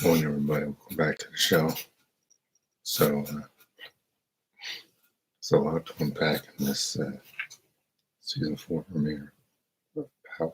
Morning, everybody. Welcome back to the show. So a lot to unpack in this season 4 premiere of Power.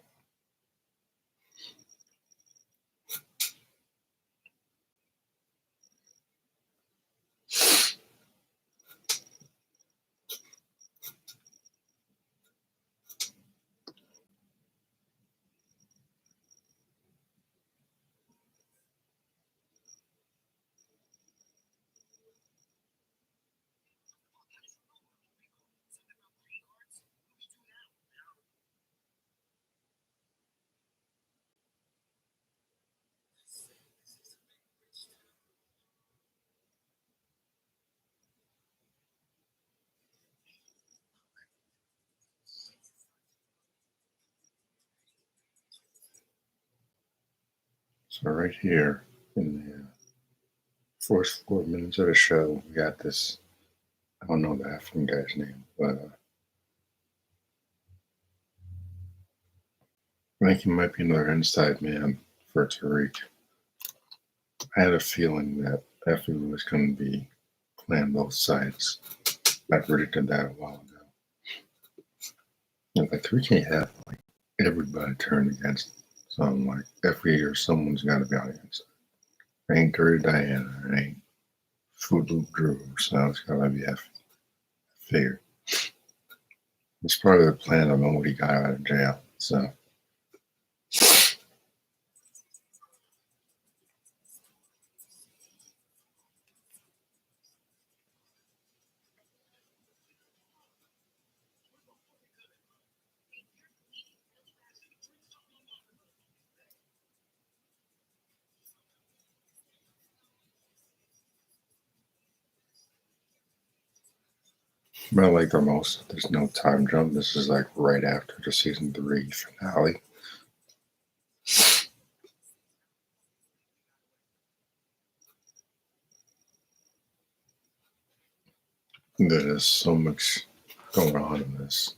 So right here in the first 4 minutes of the show, we got this. I don't know the African guy's name, but I think he might be another inside man for Tariq. I had a feeling that Effie was going to be playing both sides. I predicted that a while ago. I was like, we can't have like everybody turn against something. Like every year, someone's got to be on the inside. It ain't Dirty Diana. It ain't Food Loop Drew. So it's got to be Effie. Figured. It's part of the plan of when he got out of jail. But I like the most. There's no time jump. This is like right after the season 3 finale. There is so much going on in this.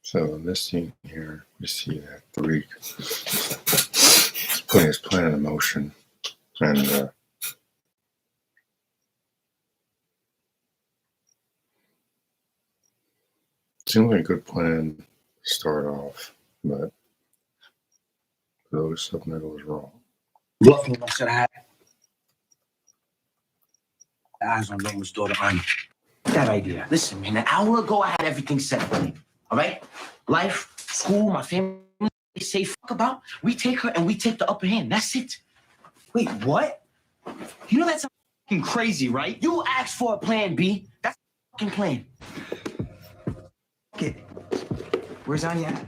So in this scene here, we see that Tariq is putting his plan in motion, and seems like a good plan to start off, but there's always something that goes wrong. Bluffing I should have had eyes on Loma's daughter, Anya. That idea. Listen, man, an hour ago I had everything set for me. All right? Life, school, my family, say fuck about. We take her and we take the upper hand. That's it. Wait, what? You know that's fucking crazy, right? You asked for a plan B. That's a fucking plan. Okay. Where's Anya at?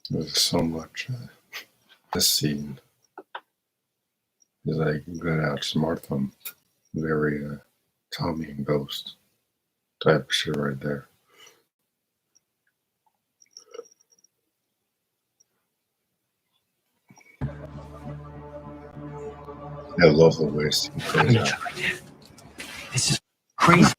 There's so much. This scene is like you gotta outsmart them. Very Tommy and Ghost type of shit right there. I love the way it's plays out. This is crazy.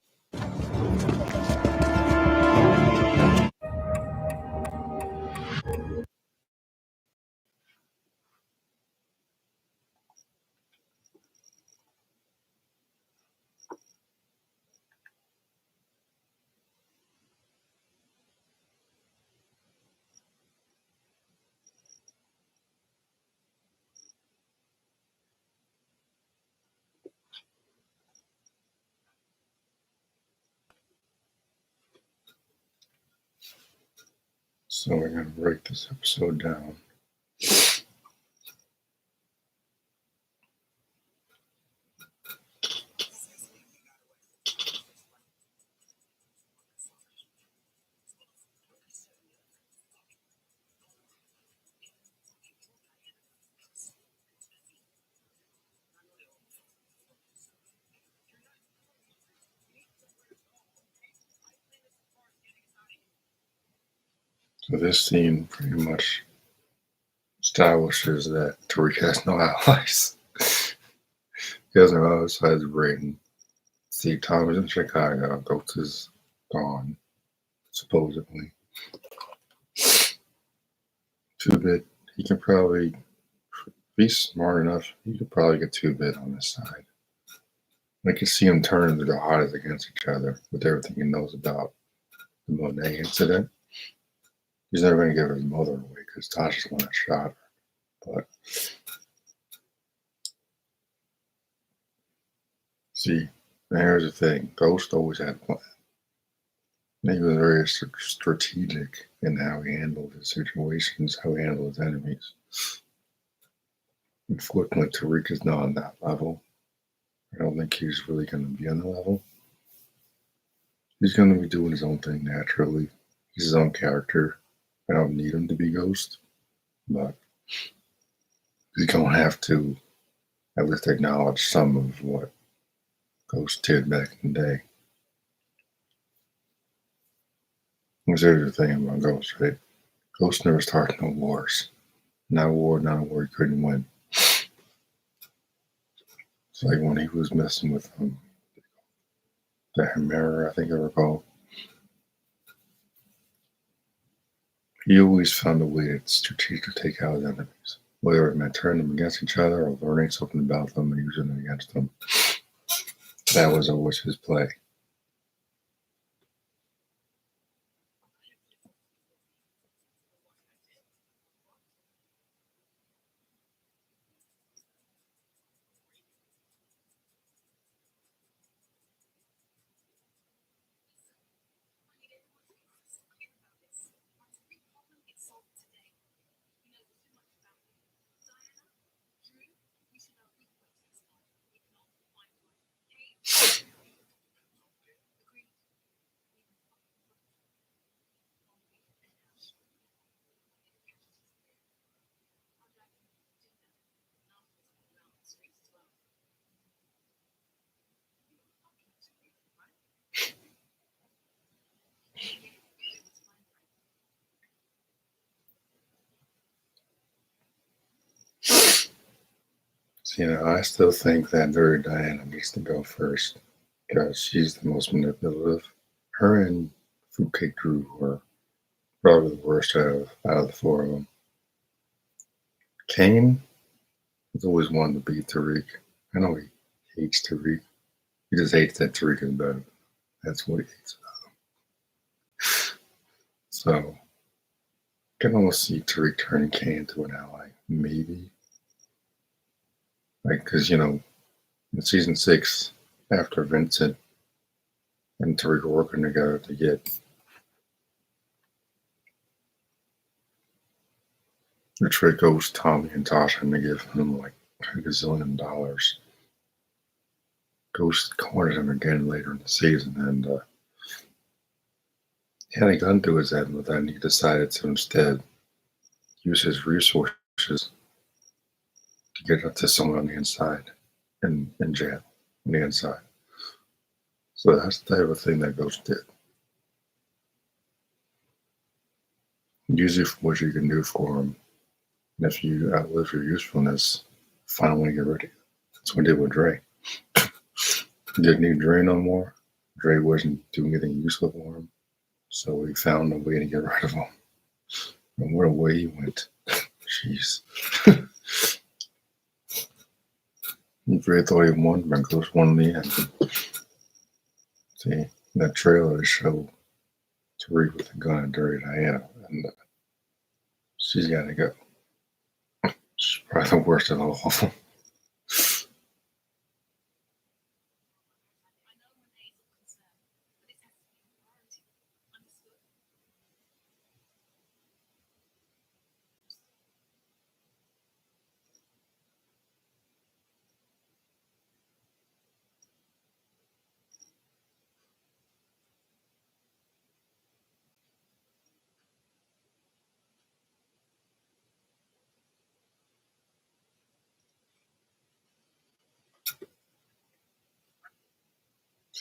So we're going to break this episode down. So this scene pretty much establishes that Tariq has no allies. He has no allies besides Braden. Steve Thomas in Chicago. Ghost is gone, supposedly. 2-Bit, he can probably, if he's smart enough, he could probably get 2-Bit on his side. I can see him turning the jihadis against each other with everything he knows about the Monet incident. He's never going to give his mother away because Tasha's the one that shot her. But see, here's the thing: Ghost always had a plan. He was very strategic in how he handled his situations, how he handled his enemies. Unfortunately, Tariq is not on that level. I don't think he's really going to be on the level. He's going to be doing his own thing naturally. He's his own character. I don't need him to be Ghost, but he's going to have to at least acknowledge some of what Ghost did back in the day. Because here's the thing about Ghost, right? Ghost never started no wars. Not a war he couldn't win. It's like when he was messing with the Hammer, I think I recall. He always found a way to strategically take out his enemies, whether it meant turning them against each other or learning something about them and using it against them. That was always his play. So, I still think that Dirty Diana needs to go first because she's the most manipulative. Her and Fruitcake Drew were probably the worst out of the four of them. Kane has always wanted to beat Tariq. I know he hates Tariq. He just hates that Tariq is better. That's what he hates about him. So, I can almost see Tariq turning Kane into an ally. Maybe. Because, in season 6, after Vincent and Tariq were working together to get Trick Ghost, Tommy, and Tasha, and to give him like $1 gazillion. Ghost cornered him again later in the season, and he had a gun to his head, but then he decided to instead use his resources to get to someone on the inside in jail on the inside. So that's the type of thing that Ghost did. Use it for what you can do for him. And if you outlive your usefulness, find a way to get rid of you. That's what he did with Dre. Didn't need Dre no more. Dre wasn't doing anything useful for him. So he found a way to get rid of him. And what a way he went. Jeez. Dre thought he won, but Ghost won in the end. See, that trailer to show Tariq with a gun and Dirty Diana, and she's got to go. She's probably the worst of all of them.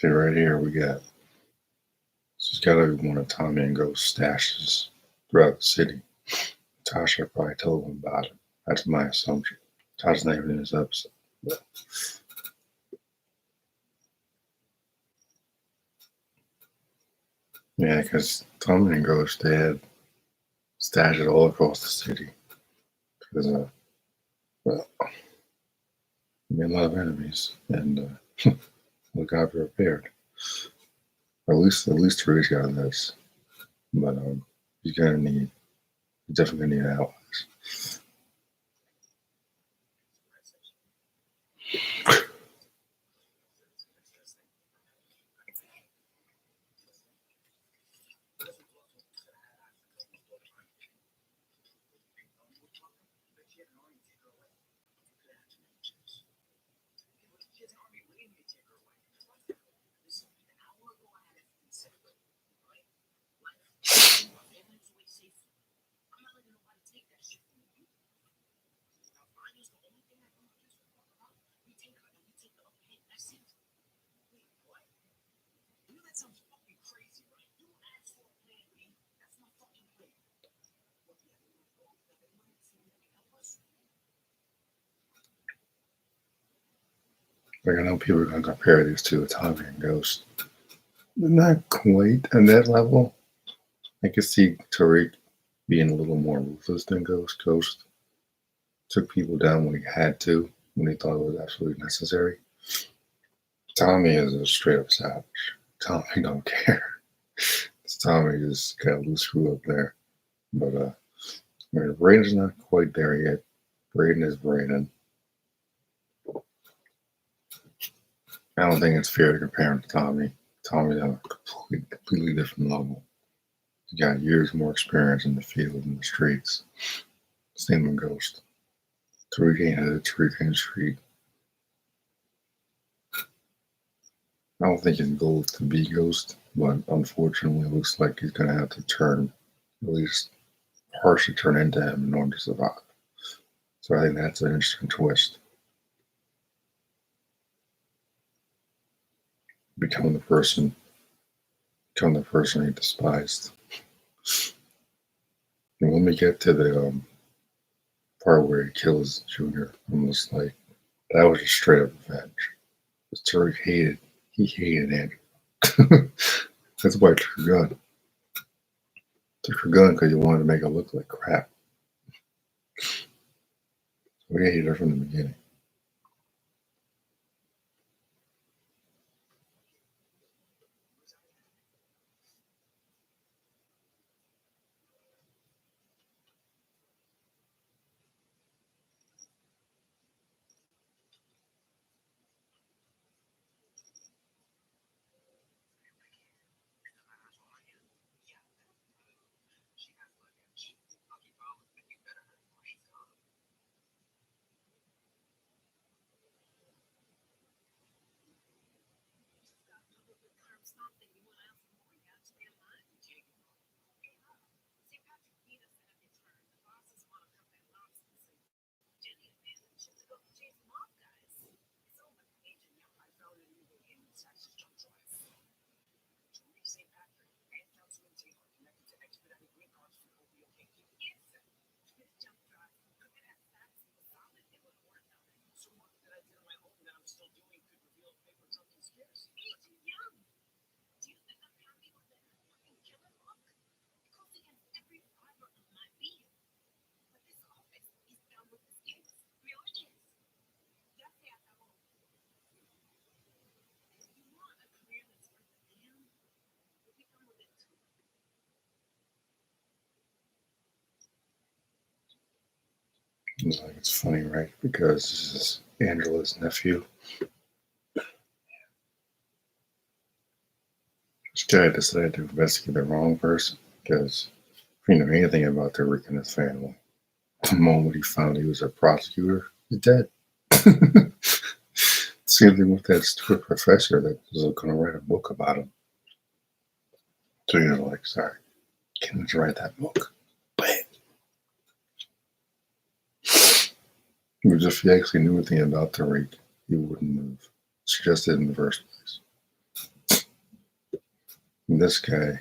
See, right here we got. This has got to be one of Tommy and Ghost's stashes throughout the city. Tasha probably told him about it. That's my assumption. Tasha's not even in this episode. Yeah, because Tommy and Ghost, they had stashes all across the city. Because, well, made a lot of enemies, and look out prepared. Or at least Tariq's got this. But he's definitely gonna need allies. Like I know people are gonna compare these two, Tommy and Ghost. They're not quite at that level. I could see Tariq being a little more ruthless than Ghost. Ghost took people down when he had to, when he thought it was absolutely necessary. Tommy is a straight up savage. Tommy don't care. Tommy just got a loose screw up there. But Brayden's not quite there yet. Brayden is Brayden. I don't think it's fair to compare him to Tommy. Tommy's on a completely different level. He's got years more experience in the field and the streets. Same with Ghost. Tariq ain't had a Tariq in the street. I don't think his goal is to be Ghost, but unfortunately it looks like he's gonna have to turn, at least partially turn into him in order to survive. So I think that's an interesting twist. Become the person he despised. And when we get to the part where he kills Junior, I'm just like, that was just straight up revenge. Tariq hated Andrew. That's why he took her gun. Took her gun because he wanted to make her look like crap. So he hated her from the beginning. It's funny, right? Because this is Angela's nephew. This guy decided to investigate the wrong person because if you know anything about the Rick and his family, the moment he found he was a prosecutor, he's dead. Same thing with that stupid professor that was going to write a book about him. So you're like, sorry, can't just write that book. But if he actually knew anything about Tariq, he wouldn't have suggested it in the first place. And this guy,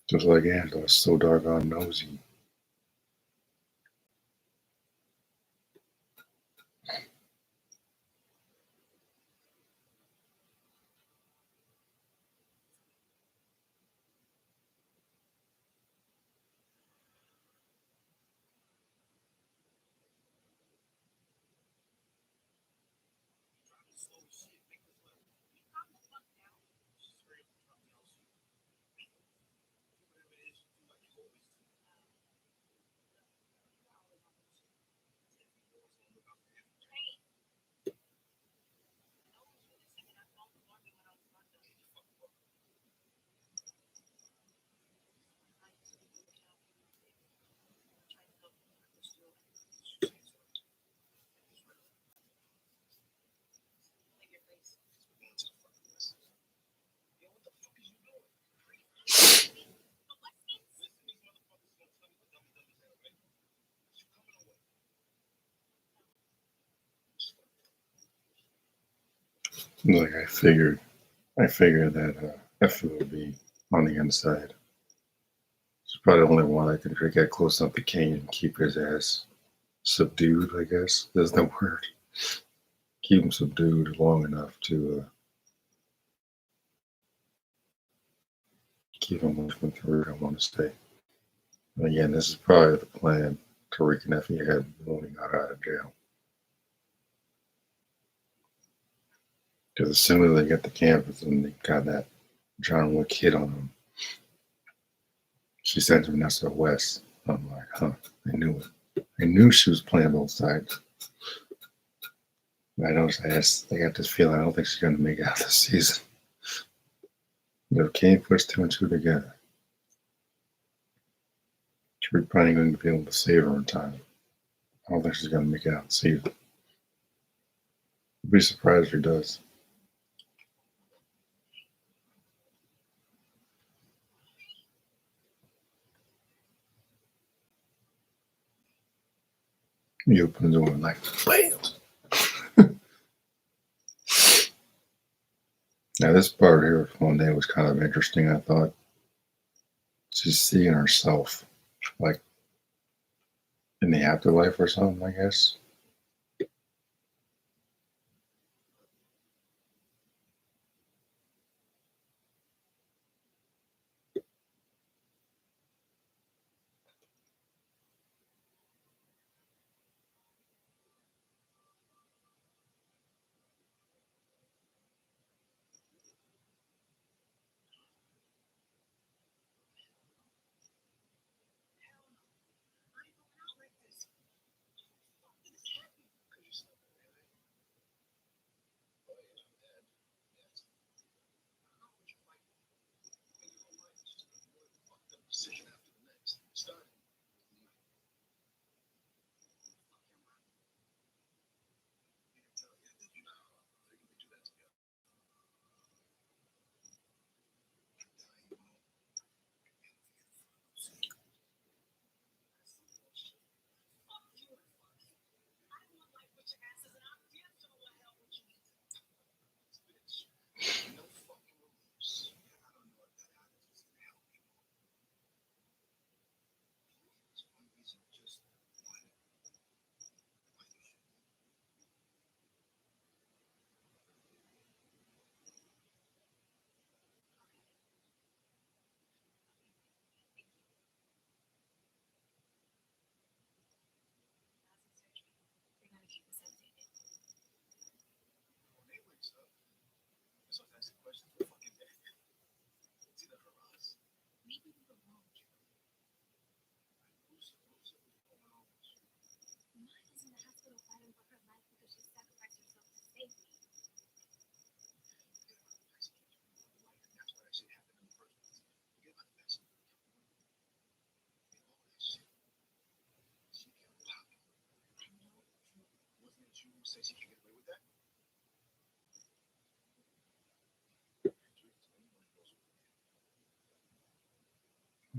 just like Angela, is so doggone nosy. Like I figured that Effie would be on the inside. She's probably the only one that can get close enough to Kane and keep his ass subdued, I guess. That's the word. Keep him subdued long enough to keep him away from the route I want to stay. And again, this is probably the plan Tariq and Effie had when he got out of jail. Because as soon as they get to campus and they got that John Wick hit on them, she sends Vanessa west. I'm like, huh, I knew it. I knew she was playing both sides. I got this feeling I don't think she's going to make it out this season. But if Kane puts two and two together, Tariq probably going to be able to save her in time. I don't think she's going to make it out this season. I'd be surprised if she does. He opens the door and like, bam! Now this part here with Monet was kind of interesting, I thought. She's seeing herself like in the afterlife or something, I guess.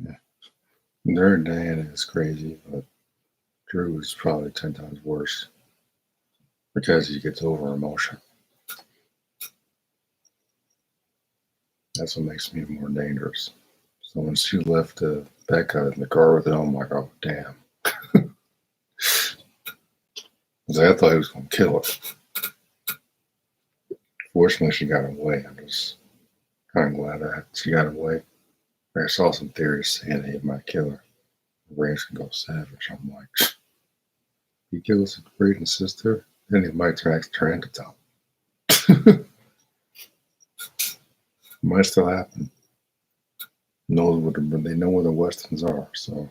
Yeah. Their Diana is crazy, but Drew is probably 10 times worse because he gets over emotion. That's what makes me more dangerous. So when she left Becca in the car with him, I'm like, oh, damn. I thought he was going to kill her. Fortunately, she got away. I'm just kind of glad that she got away. I saw some theories saying he might kill her. Ray's can go savage. I'm like, he kills his breeding sister, then he might turn into Tom. Might still happen. Knows what they know where the Westons are, so.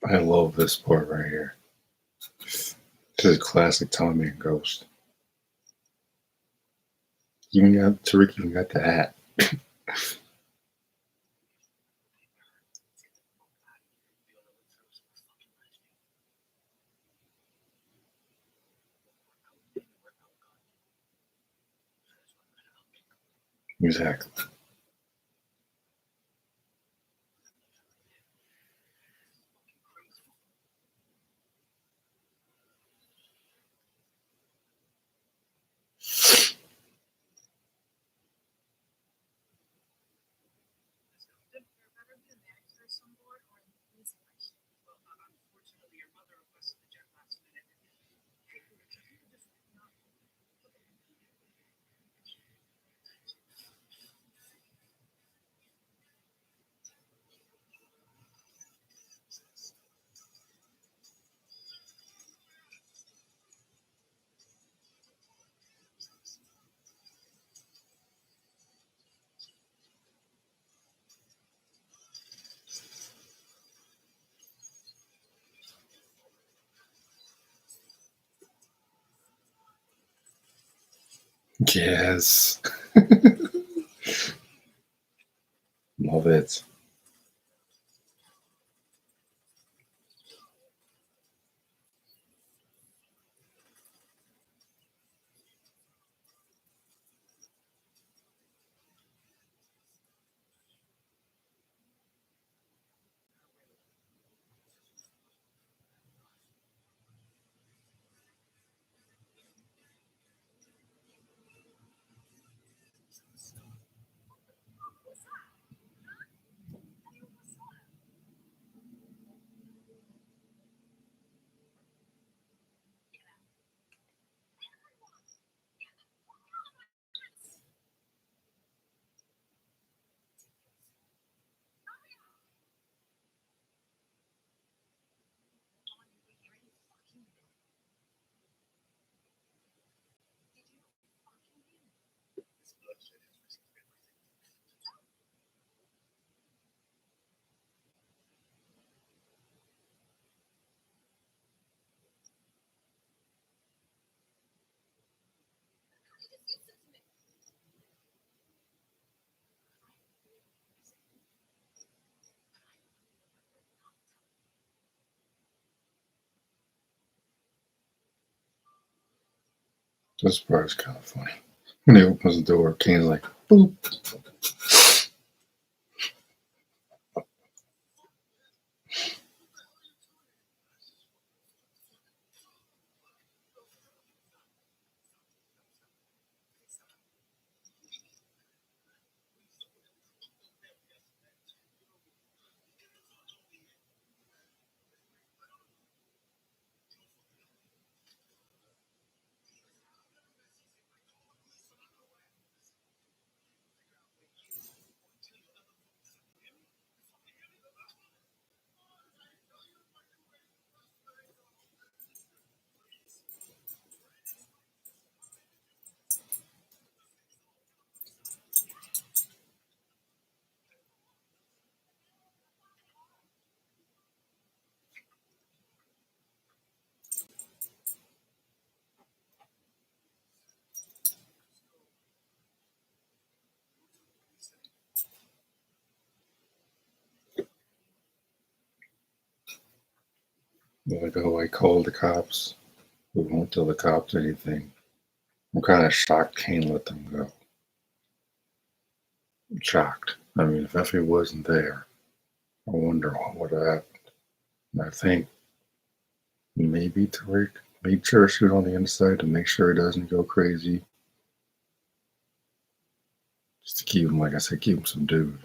I love this part right here. This is a classic Tommy and Ghost. Tariq even got the hat. Exactly. Yes. Love it. This part is kind of funny. When he opens the door, Kane's like, boop. Like, oh, I called the cops. We won't tell the cops anything. I'm kind of shocked Kane let them go. I'm shocked. I mean, if Effie wasn't there, I wonder what would have happened. And I think maybe Tariq made sure to shoot on the inside to make sure it doesn't go crazy. Just to keep him, like I said, keep him subdued.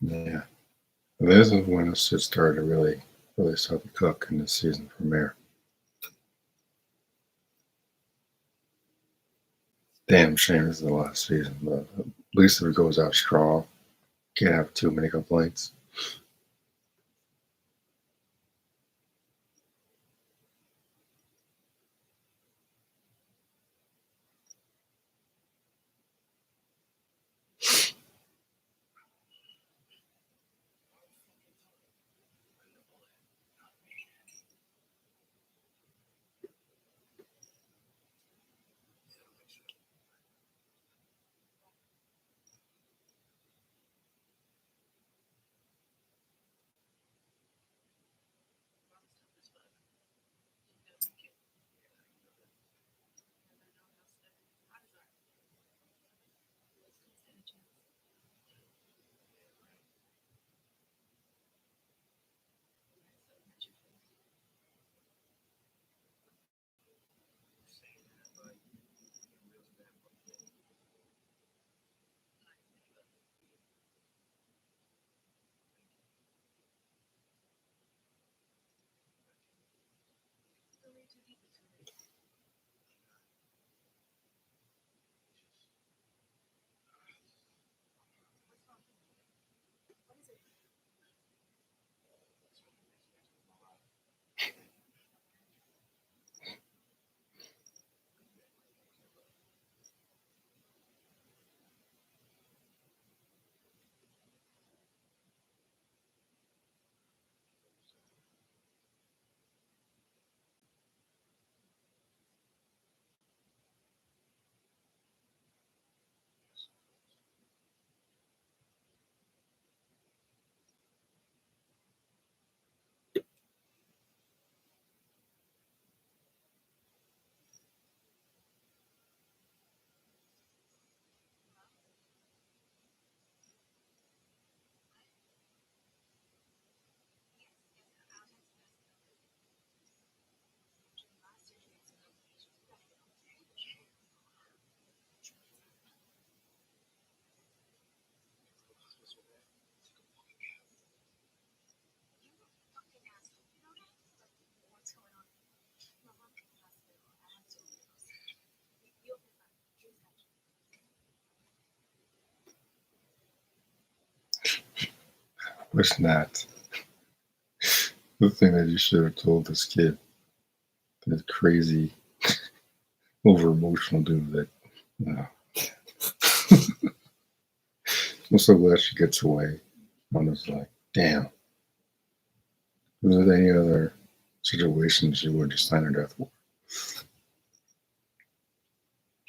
Yeah. This is when it should start to really start to cook in this season for Mayor. Damn shame this is the last season, but at least if it goes out strong, can't have too many complaints. Wish not. The thing that you should have told this kid, that crazy, over emotional dude that, no. I'm so glad she gets away. I'm just like, Damn. Was there any other situations you would just sign a death warrant?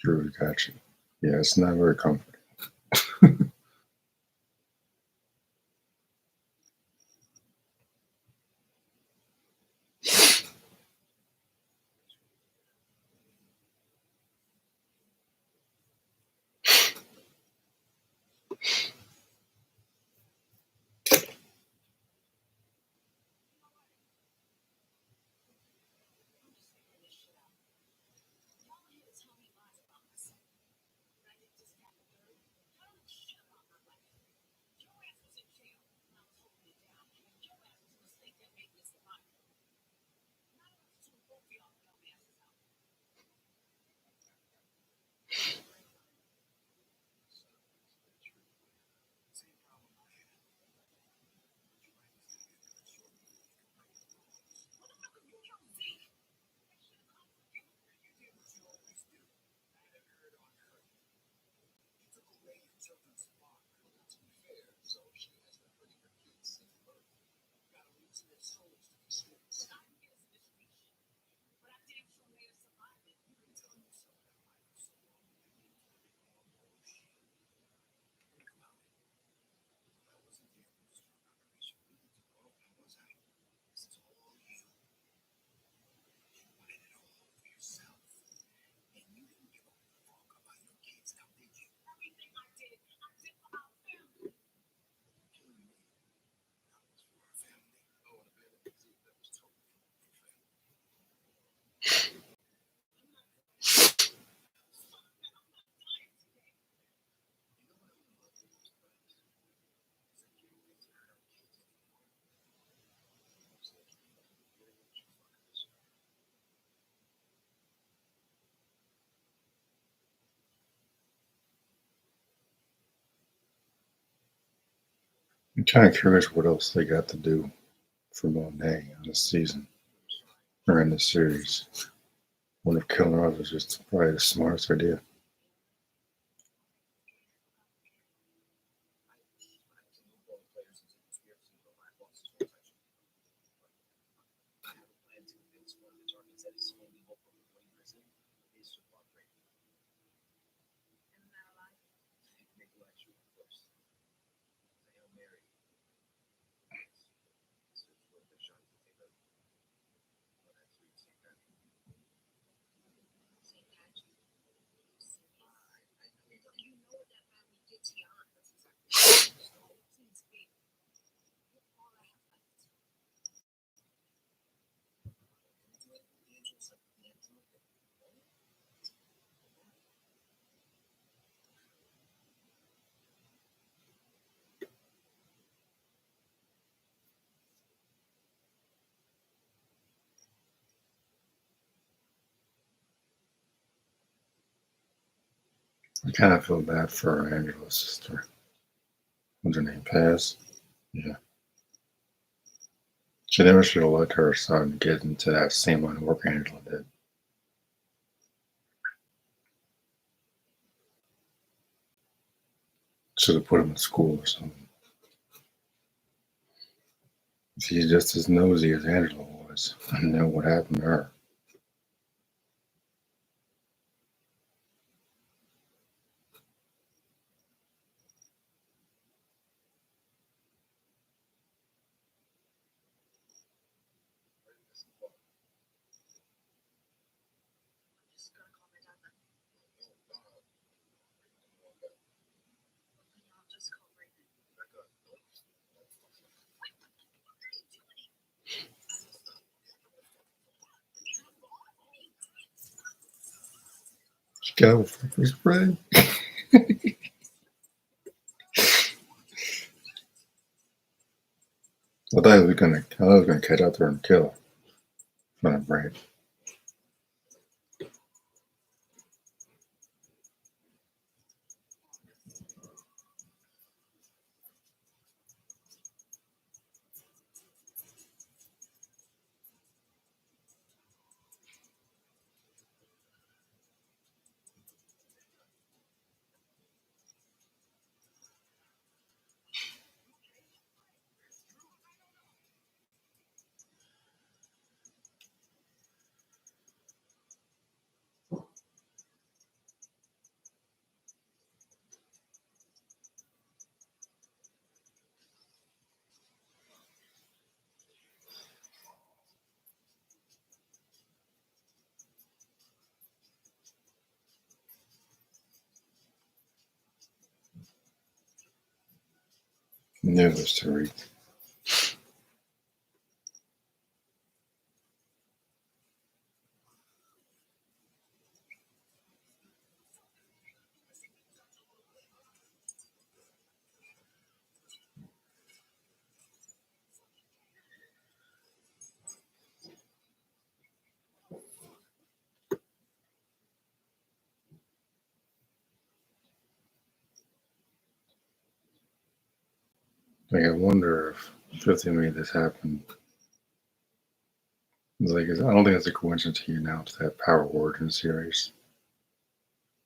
Drew got you. Yeah, it's not very comforting. I'm kind of curious what else they got to do for Monet on this season or in this series. What if killing her off was just probably the smartest idea? I kind of feel bad for Angela's sister. What's her name? Paz? Yeah. She never should have let her son get into that same line of work Angela did. Should have put him in school or something. She's just as nosy as Angela was. I know what happened to her. She got with his friend. I thought he was gonna catch out there and kill her. Not right. Near this Tariq. Like, I wonder if 50 made this happen. It's like, I don't think it's a coincidence he announced that Power Origin series.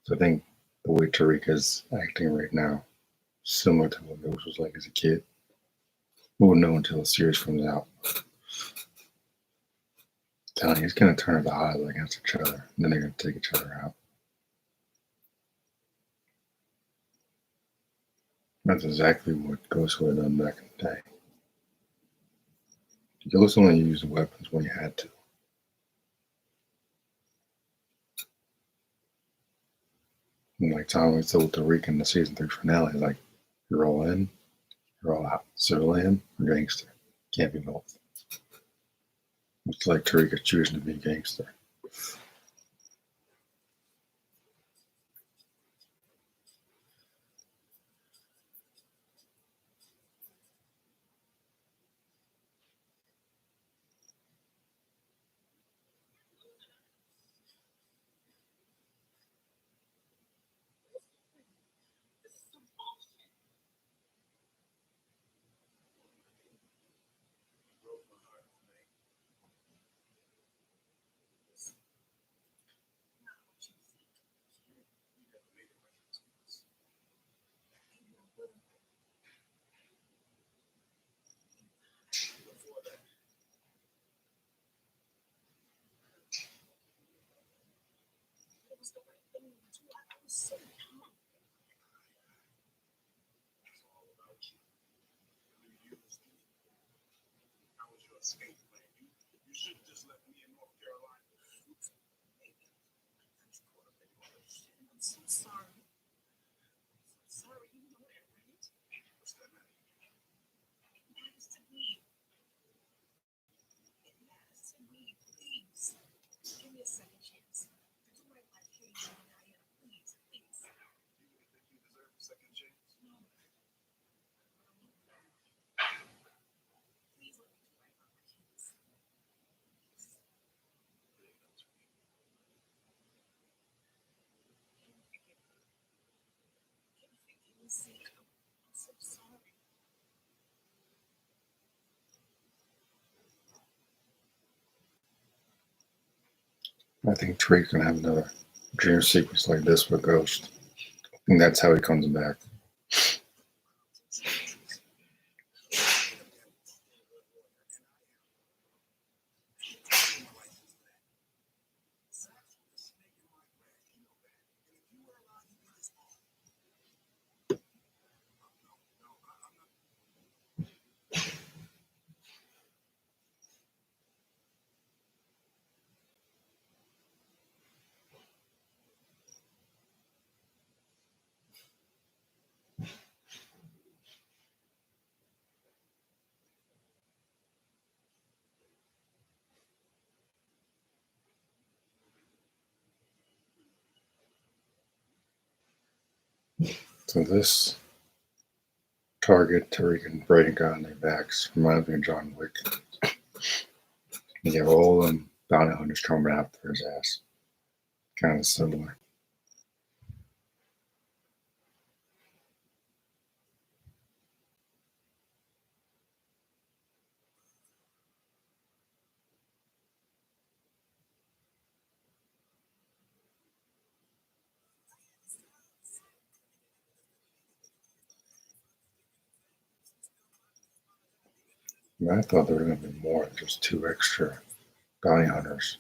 So I think the way Tariq is acting right now, similar to what Ghost was like as a kid. We won't know until the series comes out. Telling you, he's gonna turn the odds against each other, and then they're gonna take each other out. That's exactly what Ghost would have done back in the day. Ghost only used weapons when he had to. And like Tommy told Tariq in the season 3 finale, like, you're all in, you're all out. Civilian or gangster. Can't be both. It's like Tariq is choosing to be a gangster. I think Tariq's gonna have another dream sequence like this with Ghost. And that's how he comes back. So this target Tariq and Brayden got on their backs reminds me of John Wick. You have all them bounty hunters coming after his ass. Kind of similar. But I thought there were going to be more than just 2 extra bounty hunters.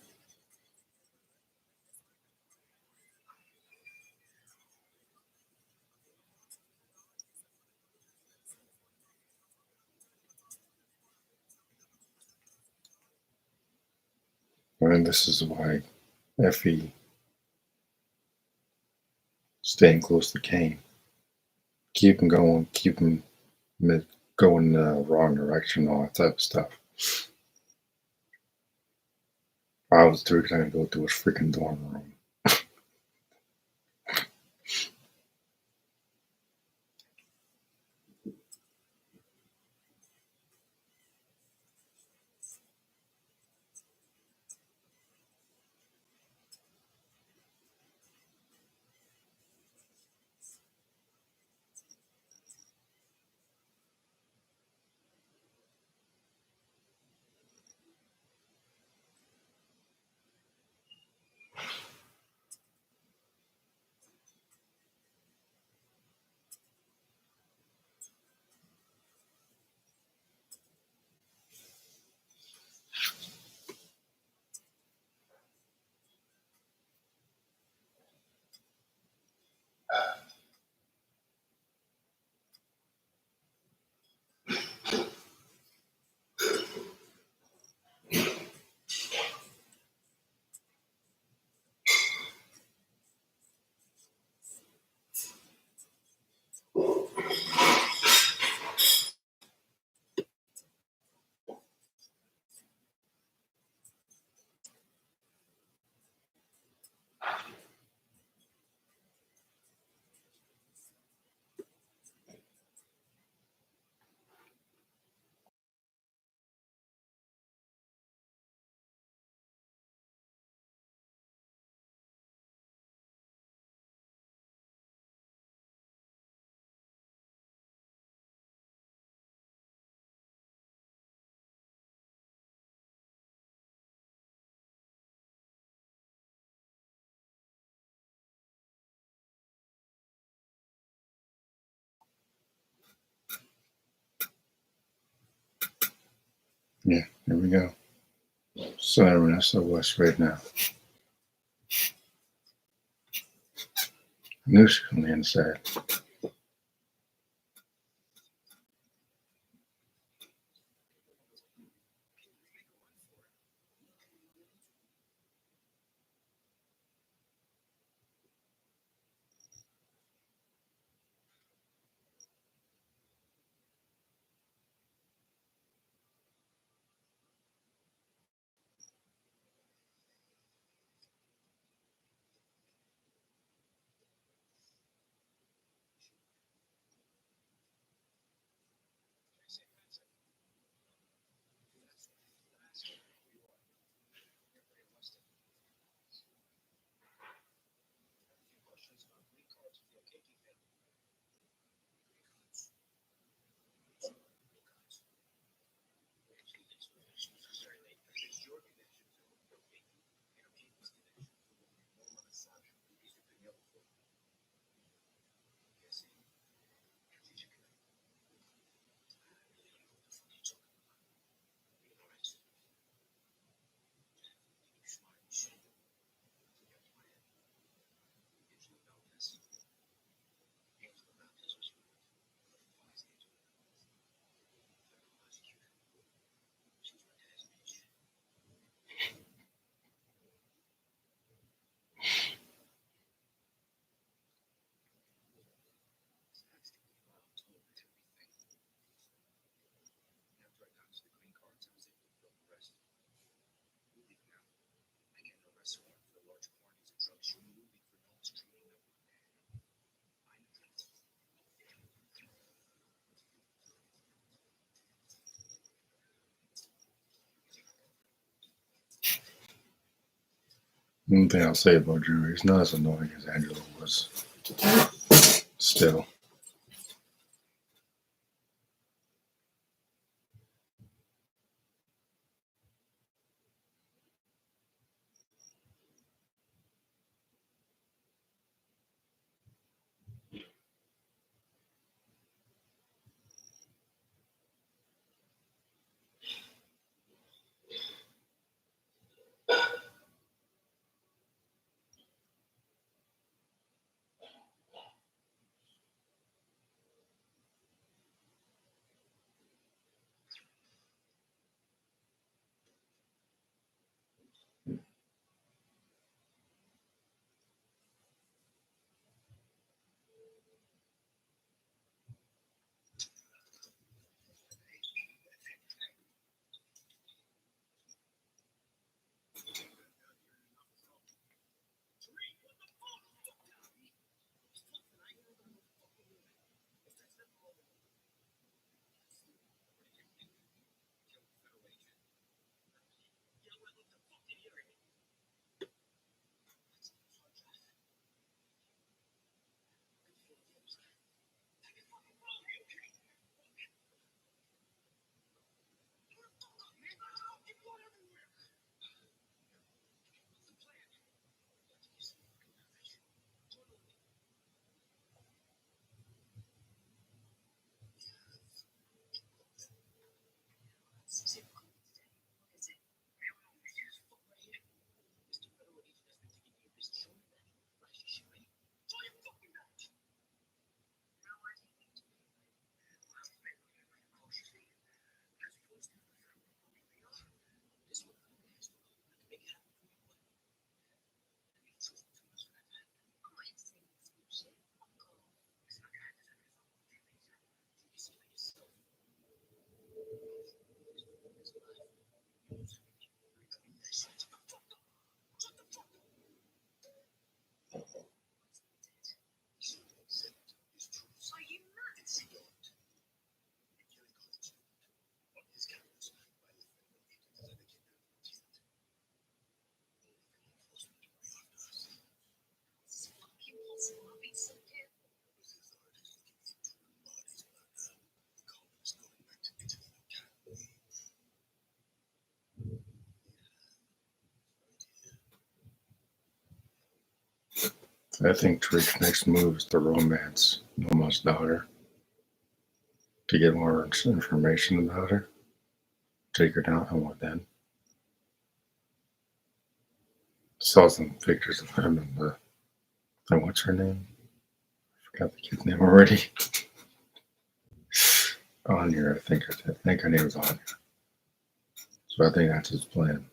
And this is why Effie staying close to Kane. Keep him going, keep him go in the wrong direction, all that type of stuff. If I was Duke, I'd go to his freaking dorm room. Yeah, here we go. Siren SOS right now. I knew she was on the inside. One thing I'll say about Drew, he's not as annoying as Angela was. Still. I think Tariq's next move is to romance Noma's daughter to get more information about her. Take her down home then. Saw some pictures of him and what's her name? I forgot the kid's name already. Anya, I think her name was Anya. So I think that's his plan.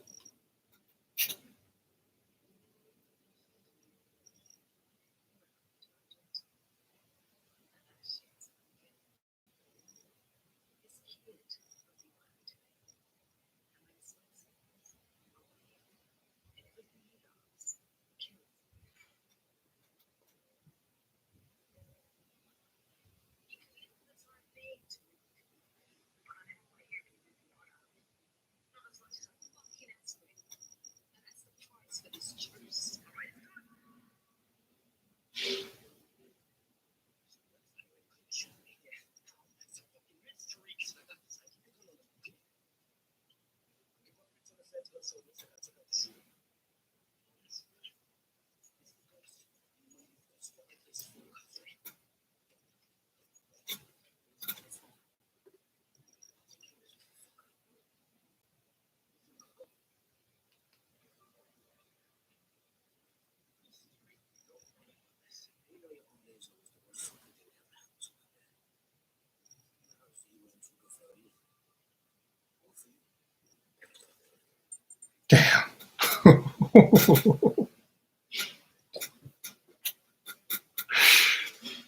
Damn.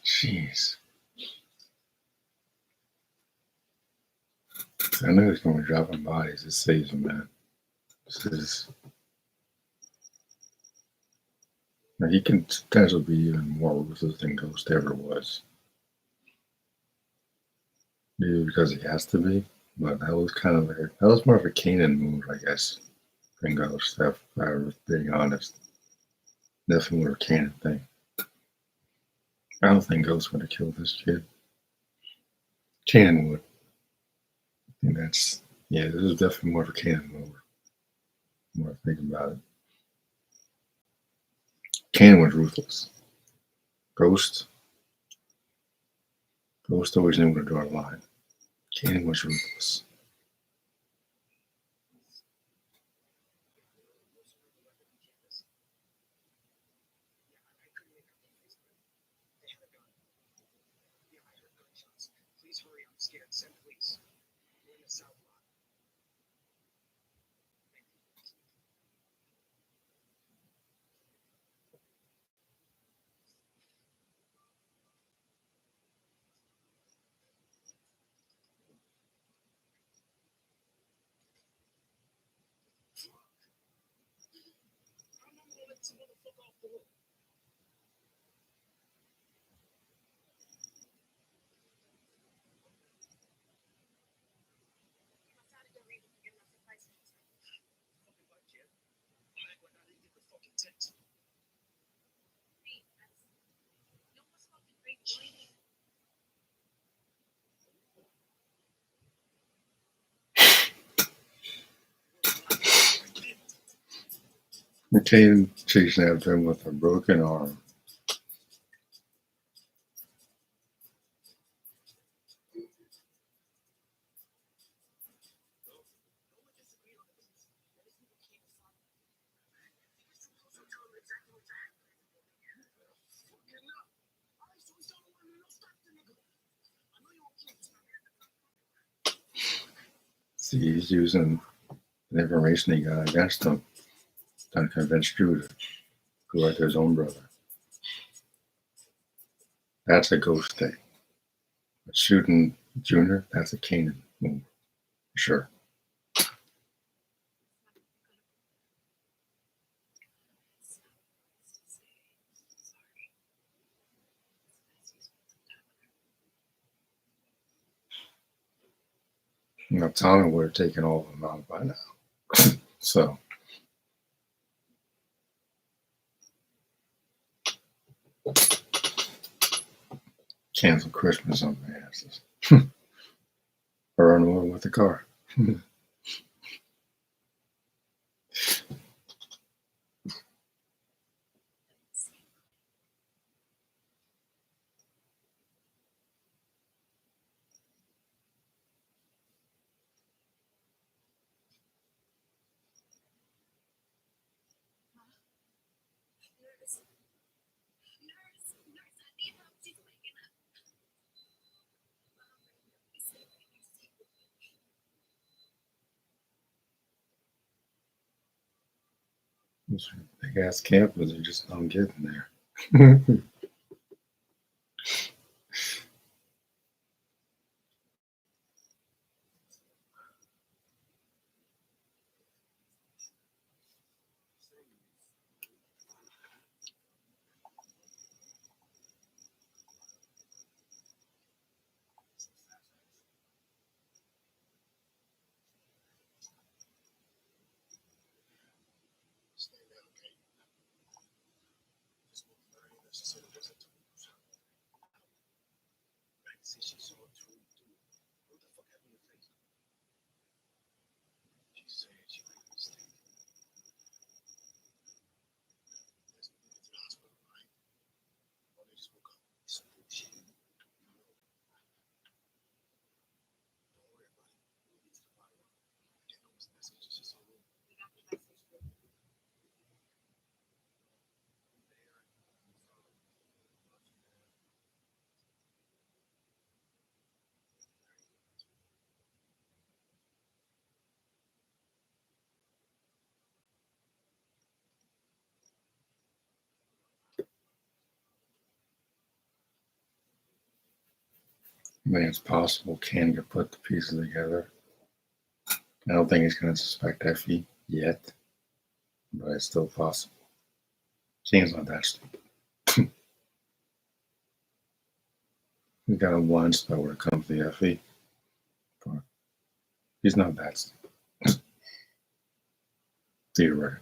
Jeez. I know he's going to be dropping bodies. It saves him, man. This is. He can potentially be even more ruthless than Ghost ever was. Maybe because he has to be, but that was kind of like that was more of a Kanan move, I guess, than Ghost. If I was being honest, definitely more a Kanan thing. I don't think Ghost would have killed this kid. Kanan would. I think that's this is definitely more of a Kanan move. The more I think about it, Kanan was ruthless. Ghost always knew where to draw the line. Kanan was ruthless. Kanan chasing after him with a broken arm. See, he's using the information he got against him to convince Drew to go after his own brother. That's a Ghost thing. But shooting Junior, that's a Kanan move. Sure. Tommy would have taken all of them out by now. So. Cancel Christmas on my asses. Or run over with the car. Those big ass campers are just not getting there. I think it's possible Ken could put the pieces together. I don't think he's going to suspect Effie yet, but it's still possible. Ken's not that stupid. He's got a blind spot when it comes to Effie, but he's not that stupid. Theoretically.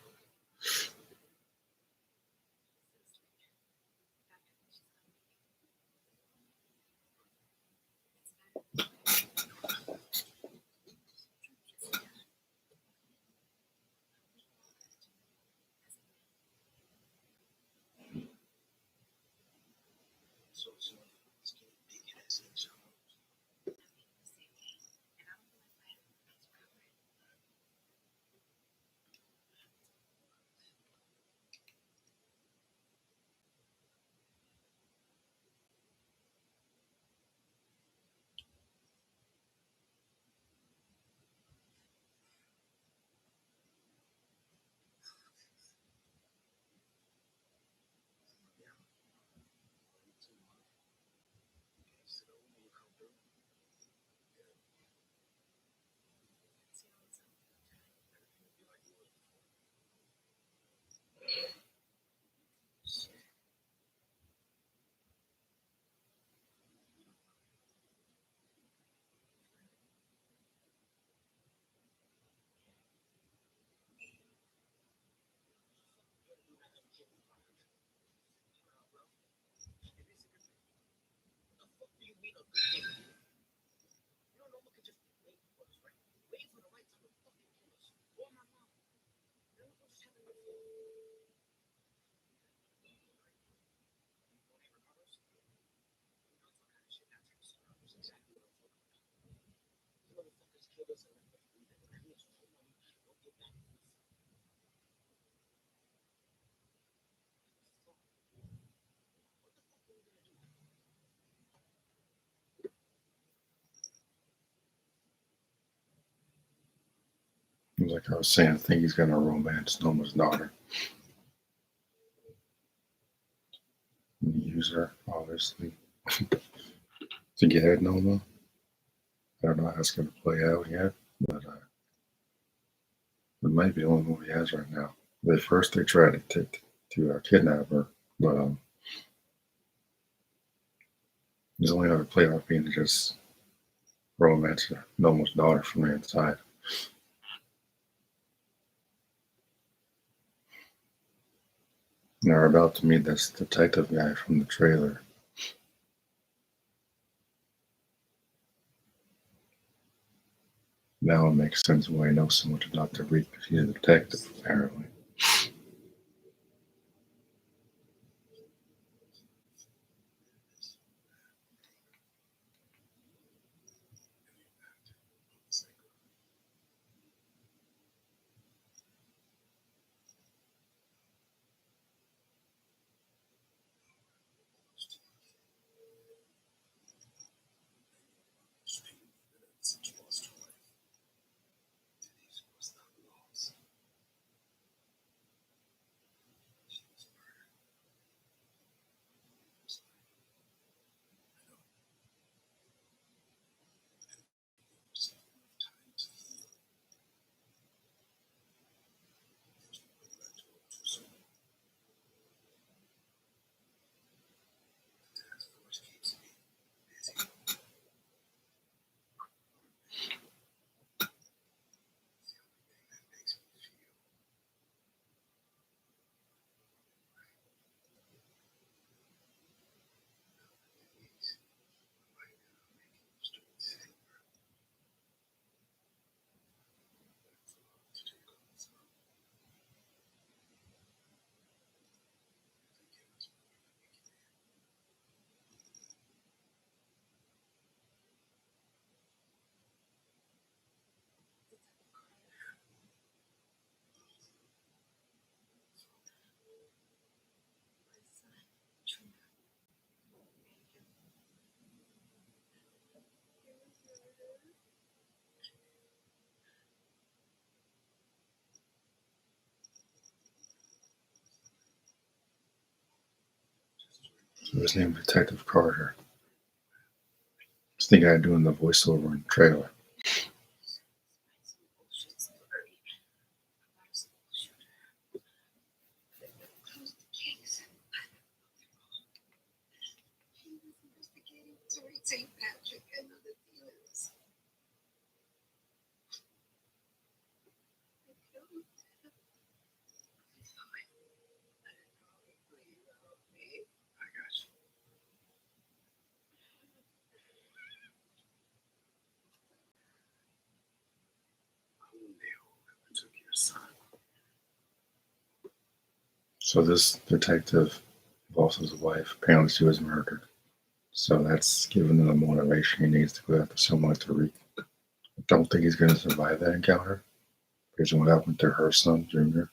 Like I was saying, I think he's going to romance Noma's daughter. And use her, obviously, to get at Noma. I don't know how it's going to play out yet, but it might be the only move he has right now. At first, they tried to kidnap her, but his only other play off being to just romance Noma's daughter from the inside. And they're about to meet this detective guy from the trailer. Now it makes sense why he knows so much about the Reek, because he's a detective, apparently. So his name was Detective Carter. It's the guy doing the voiceover in the trailer. St. Patrick and other demons. I got you. Who knew whoever took your son? So this detective loses his wife. Apparently she was murdered. So that's giving him the motivation he needs to go after someone like Tariq. I don't think he's going to survive that encounter because of what happened to her son, Junior.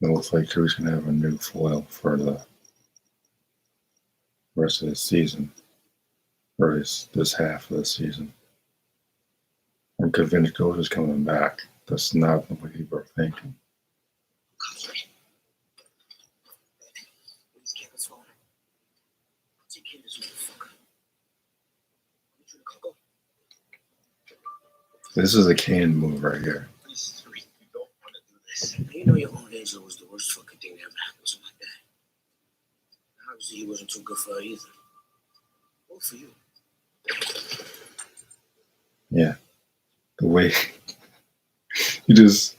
It looks like Tariq's going to have a new foil for the rest of the season, or this half of the season. I'm convinced Ghost is coming back. That's not what people are thinking. Please keep his phone. Take care of this motherfucker. I need you to go. This is a Kane move right here. Please, Tariq, you don't want to do this. You know your own Angel was the worst fucking thing that ever happened to my dad. Obviously, he wasn't too good for her either. Or for you. Yeah. The way you just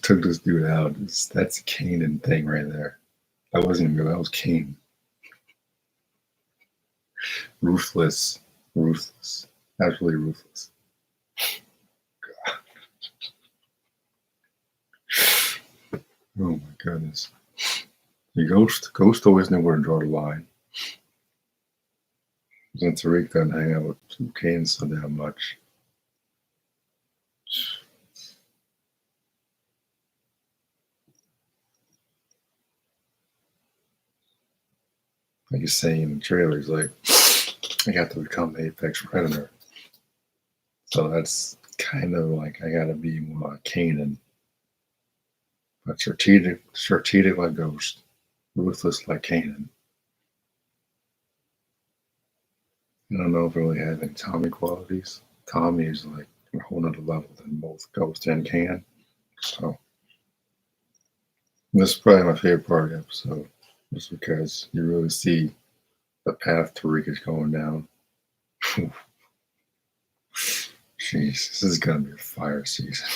took this dude out. That's a Kanan thing right there. That wasn't even that was Kane. Ruthless. Absolutely ruthless. God. Oh my goodness. The Ghost always knew where to draw the line. Since Tariq doesn't hang out with Kane so damn much. Like he's saying in the trailer, he's like, I got to become the apex predator. So that's kind of like I gotta be more like Kanan. But strategic like Ghost, ruthless like Kanan. I don't know if it really has any Tommy qualities. Tommy is like a whole nother level than both Ghost and Can. So this is probably my favorite part of the episode, just because you really see the path Tariq is going down. Jeez, this is gonna be a fire season.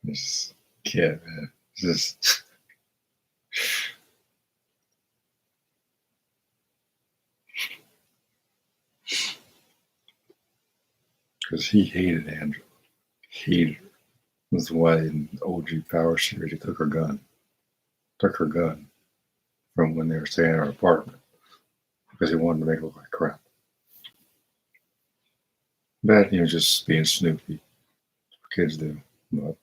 This kid, man, just because he hated Angela, hated her. That's why in OG Power series he took her gun from when they were staying in her apartment because he wanted to make her look like crap. That he was just being snoopy. Kids do. But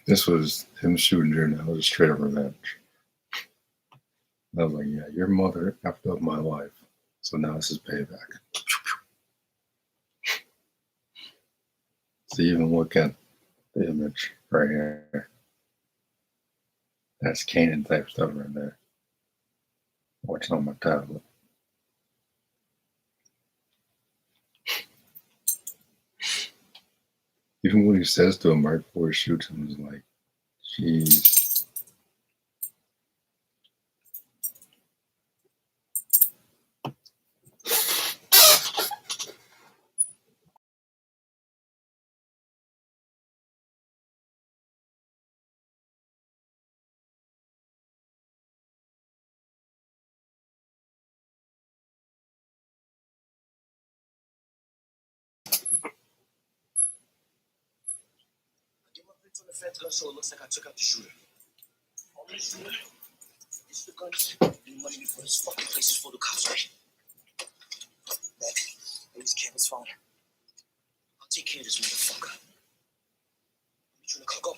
this was him shooting her, and that was a straight up revenge. I was like, yeah, your mother effed up my life, so now this is payback. So even look at the image right here. That's Kanan type stuff right there. Watching on my tablet. Even what he says to him right before he shoots him is like, jeez. Get my prints on the fence so it looks like I took out the shooter. Oh, this shooter? This is the guns. Need money before this fucking place is full of cops, right? Dad, use Kevin's phone. I'll take care of this motherfucker. You trying to go?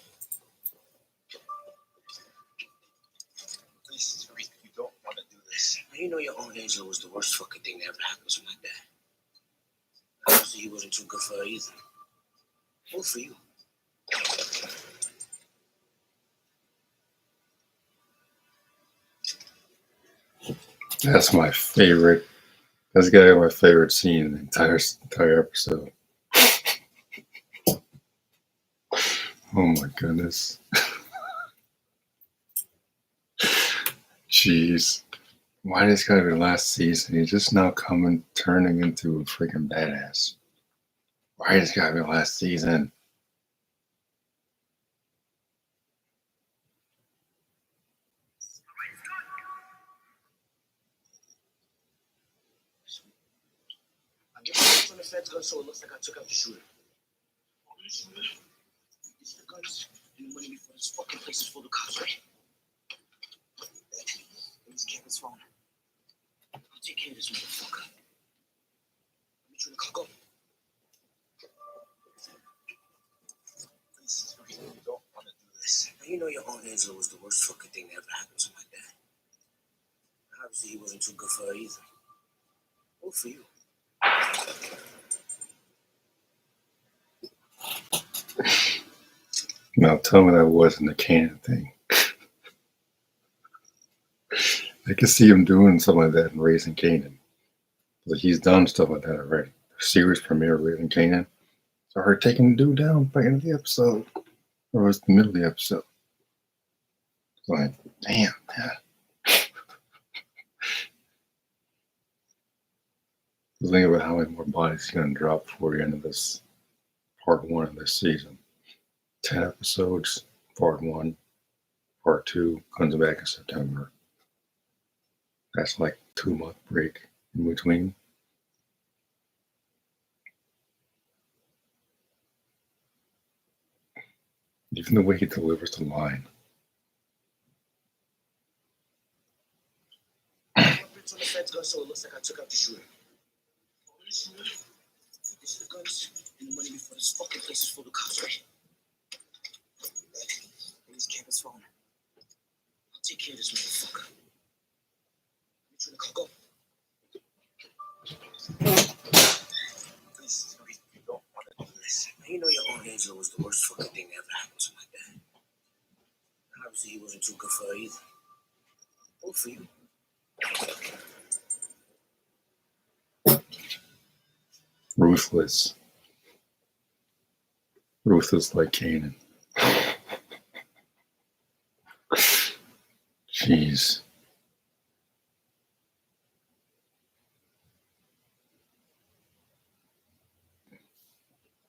Please, Tariq, you don't want to do this. You know your own Angel was the worst fucking thing that ever happened to my dad. Obviously, he wasn't too good for her either. Or for you. That's my favorite. That's gotta be my favorite scene in the entire episode. Oh my goodness. Jeez. Why this gotta be the last season? He's just now turning into a freaking badass. Why this gotta be the last season? I get my from the feds gun, so it looks like I took out the shooter. This is the guns and the money before this fucking place is full of cops, right? Please keep his phone. I'll take care of this motherfucker. Let me try to cock up. Please, you don't want to do this. Now, you know your Aunt Angela was the worst fucking thing that ever happened to my dad. Obviously, he wasn't too good for her either. Or for you. Now tell me that wasn't the Cannon thing. I could see him doing something like that in Raising Kanan. Like he's done stuff like that already. The series premiere Raising Kanan. So her taking the dude down by the end of the episode. Or was it the middle of the episode? It's like, damn, man. Think about how many more bodies he's gonna drop before the end of this part 1 of this season. 10 episodes, part 1, part 2 comes back in September. That's like 2-month break in between. Even the way he delivers the line. So the feds gun, so it looks like I took out the shooter. This is the guns and the money before this fucking place is full of cops, right? Please keep his phone. I'll take care of this motherfucker. Let me try to cock up. Please, you don't want to do this. Now, you know your Aunt Angela was the worst fucking thing that ever happened to my dad. Obviously, he wasn't too good for her either. Or for you. Ruthless. Ruthless like Kanan. Jeez.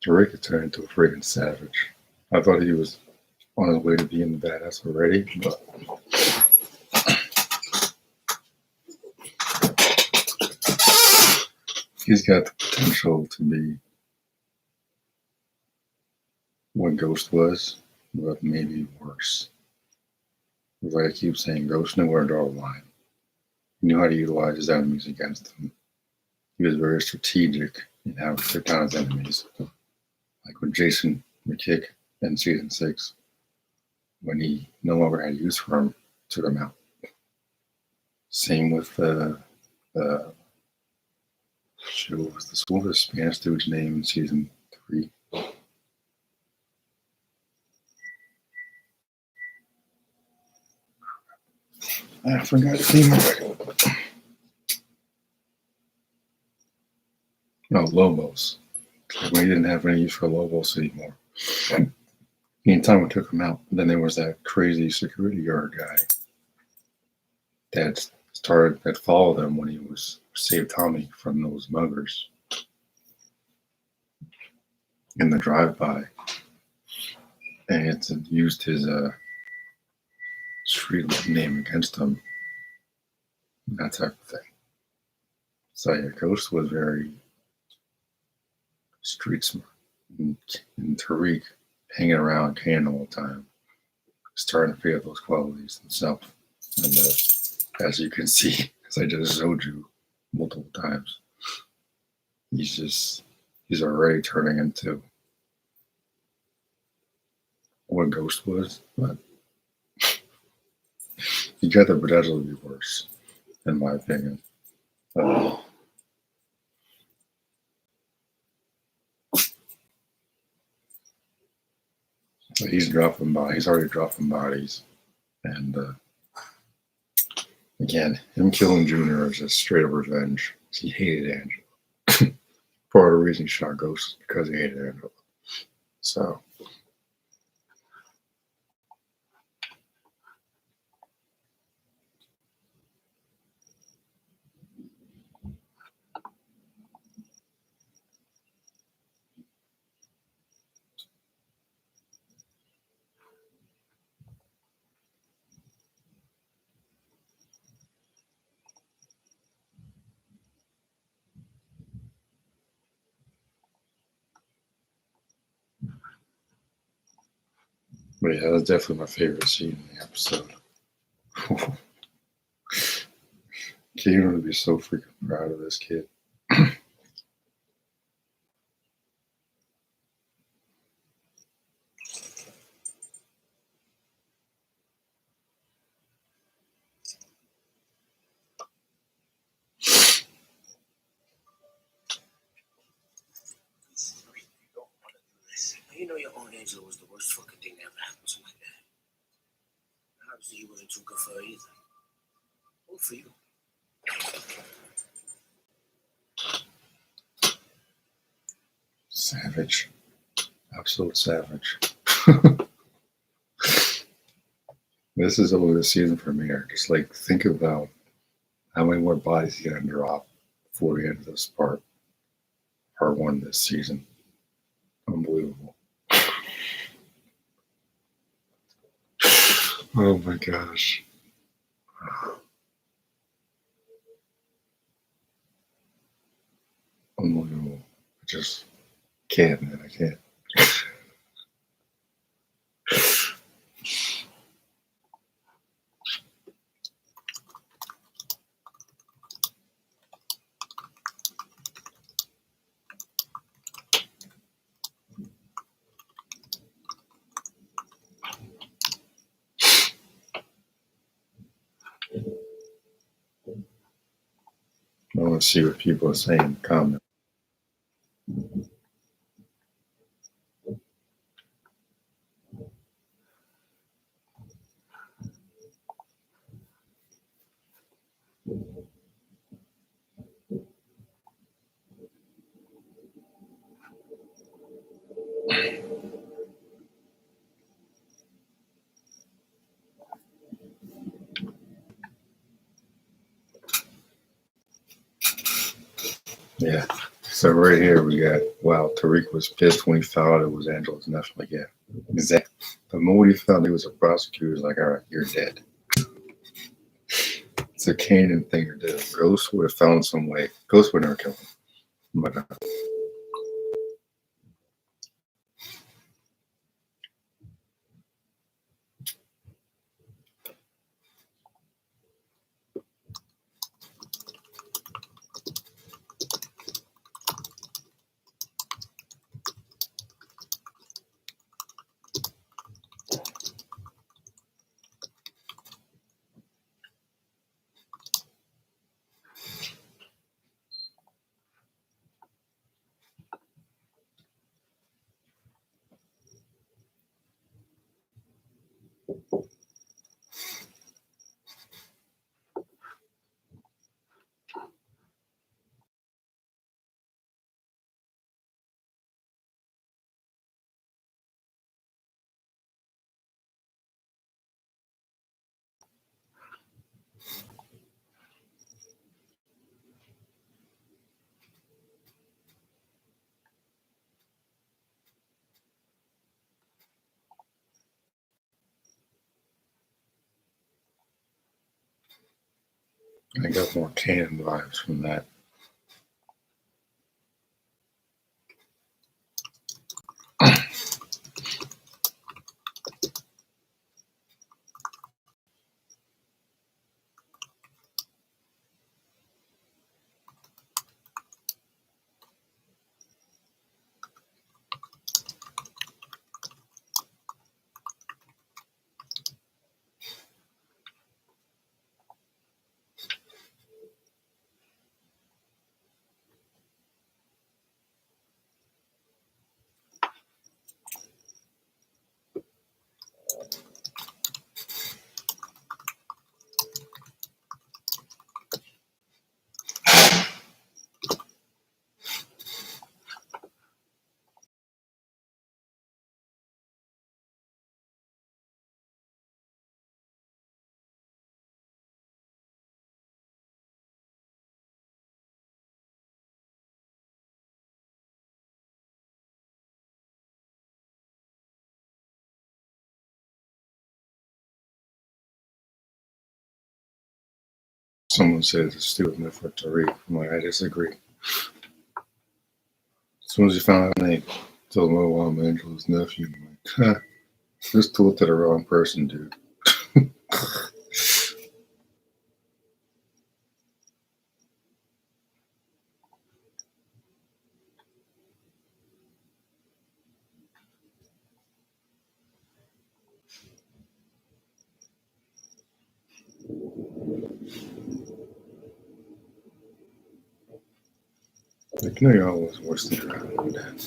Drake turned into a freaking savage. I thought he was on his way to being the badass already, but he's got the potential to be what Ghost was, but maybe worse. Like I keep saying, Ghost knew where to draw the line. He knew how to utilize his enemies against him. He was very strategic in how he took down his enemies. Like with Jason McKick in season 6, when he no longer had use for him, took him out. Same with what was the Spanish dude's name in season 3? I forgot his name already. No, Lobos. When he didn't have any use for Lobos anymore. Anytime we took him out, then there was that crazy security guard guy that followed him when he was saved Tommy from those muggers in the drive-by, and it used his street name against him, that type of thing. So yeah, Ghost was very street smart, and Tariq hanging around Kanan all the time, starting to figure out those qualities himself. And as you can see, as I just showed you multiple times, he's already turning into what Ghost was, but he got the potential to be worse, in my opinion. So he's dropping by. He's already dropping bodies, and again, him killing Junior is just straight up revenge. He hated Angela. Part of the reason he shot Ghost is because he hated Angela. So. But yeah, that's definitely my favorite scene in the episode. Keanu would be so freaking proud of this kid. You know your own Angela was the worst fucking thing that ever happened to my dad. Obviously, he wasn't too good for her either. Good for you. Savage. Absolute savage. This is only the season premiere. Just like think about how many more bodies he's gonna drop before we end this part one this season. Unbelievable. Oh my gosh. Unbelievable. I just can't, man. I can't. I want to see what people are saying in the comments. Yeah. So right here we got, wow, Tariq was pissed when he found out it was Angela's nephew. Like, yeah, exactly. The moment he found he was a prosecutor, he was like, all right, you're dead. It's a Canaan thing to do. Ghost would have found some way. Ghost would never kill him. But I got more Canaan vibes from that. Someone said it's stupid enough for Tariq. I'm like, I disagree. As soon as you found out they told him, oh, I'm Angela's nephew, I'm like, just told it to the wrong person, dude. Like, you know, you're always worse than your own dad.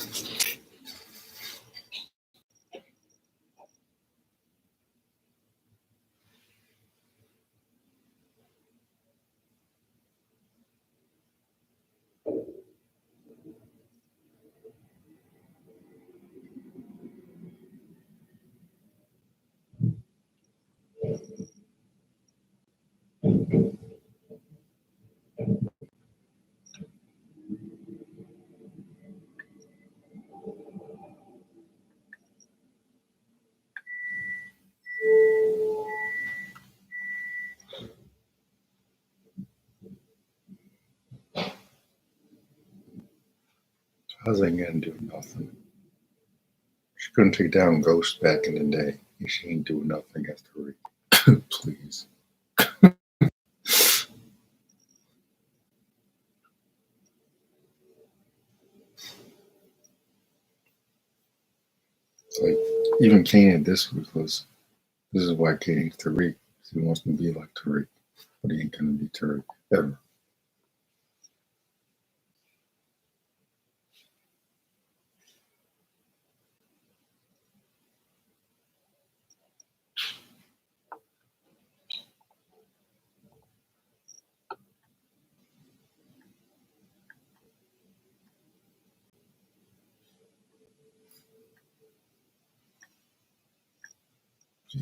How's that gonna do nothing? She couldn't take down Ghost back in the day, and she ain't doing nothing against Tariq. Please. It's like, even Kanan this week was, this is why Kanan's Tariq. He wants to be like Tariq, but he ain't gonna be Tariq ever.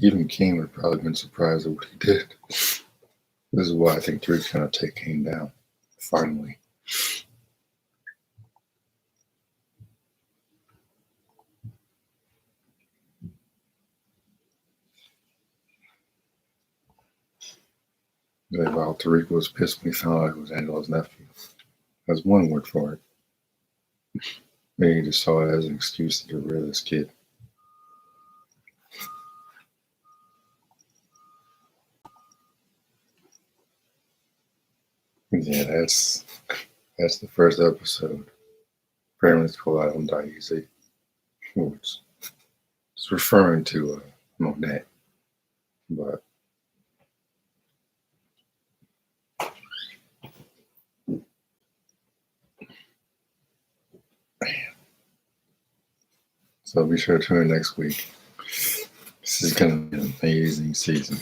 Even Kane would probably been surprised at what he did. This is why I think Tariq's gonna take Kane down. Finally. Like, wow, Tariq was pissed when he found out it was Angela's nephew. That's one word for it. Maybe he just saw it as an excuse to get rid of this kid. Yeah, that's the first episode. Apparently it's called I Don't Die Easy. It's referring to Monet. But so be sure to tune in next week. This is gonna be an amazing season.